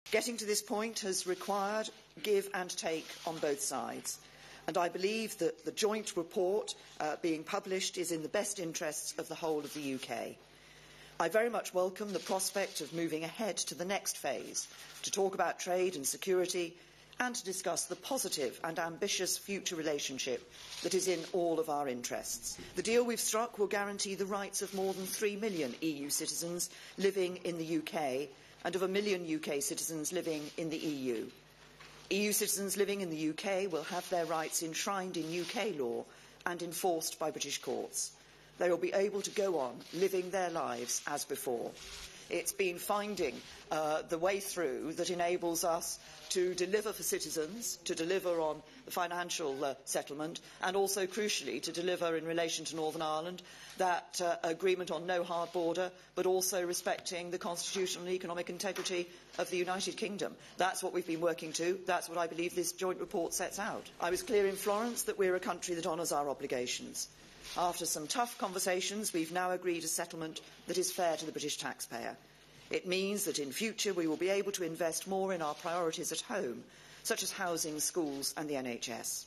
Getting to this point has required give and take on both sides, and I believe that the joint report being published is in the best interests of the whole of the UK. I very much welcome the prospect of moving ahead to the next phase, to talk about trade and security, and to discuss the positive and ambitious future relationship that is in all of our interests. The deal we've struck will guarantee the rights of more than 3 million EU citizens living in the UK and of 1 million UK citizens living in the EU. EU citizens living in the UK will have their rights enshrined in UK law and enforced by British courts. They will be able to go on living their lives as before. It's been finding the way through that enables us to deliver for citizens, to deliver on the financial settlement, and also, crucially, to deliver in relation to Northern Ireland that agreement on no hard border, but also respecting the constitutional and economic integrity of the United Kingdom. That's what we've been working to. That's what I believe this joint report sets out. I was clear in Florence that we're a country that honours our obligations. After some tough conversations, we've now agreed a settlement that is fair to the British taxpayer. It means that in future we will be able to invest more in our priorities at home, such as housing, schools and the NHS.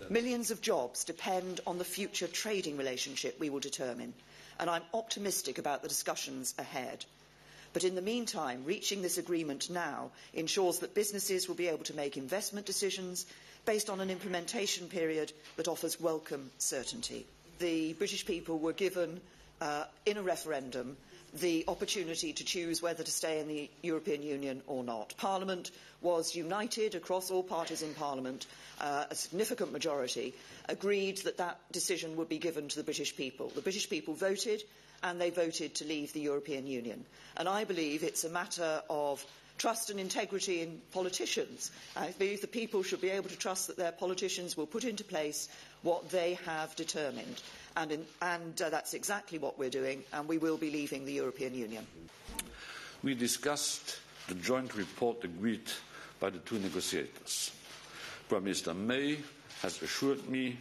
Millions of jobs depend on the future trading relationship we will determine, and I'm optimistic about the discussions ahead. But in the meantime, reaching this agreement now ensures that businesses will be able to make investment decisions based on an implementation period that offers welcome certainty. The British people were given, in a referendum, the opportunity to choose whether to stay in the European Union or not. Parliament was united across all parties in Parliament. A significant majority agreed that that decision would be given to the British people. The British people voted, and they voted to leave the European Union. And I believe it's a matter of trust and integrity in politicians. I believe the people should be able to trust that their politicians will put into place what they have determined. And that's exactly what we're doing, and we will be leaving the European Union. We discussed the joint report agreed by the two negotiators. Prime Minister May has assured me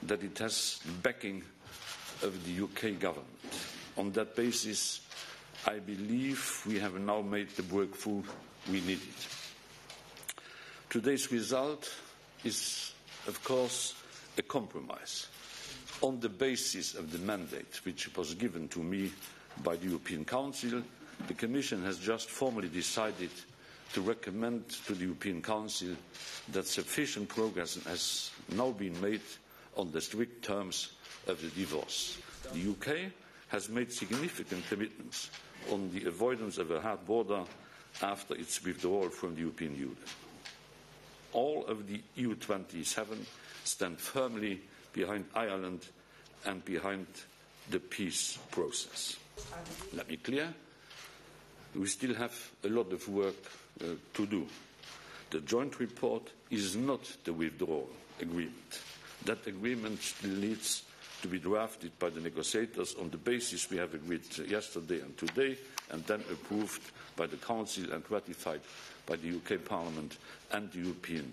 that it has the backing of the UK government. On that basis, I believe we have now made the breakthrough we needed. Today's result is, of course, a compromise on the basis of the mandate which was given to me by the European Council. The Commission has just formally decided to recommend to the European Council that sufficient progress has now been made on the strict terms of the divorce. The UK has made significant commitments on the avoidance of a hard border after its withdrawal from the European Union. All of the EU27 stand firmly behind Ireland and behind the peace process. Let me be clear, we still have a lot of work to do. The joint report is not the withdrawal agreement. That agreement still needs to be drafted by the negotiators on the basis we have agreed yesterday and today, and then approved by the Council and ratified by the UK Parliament and the European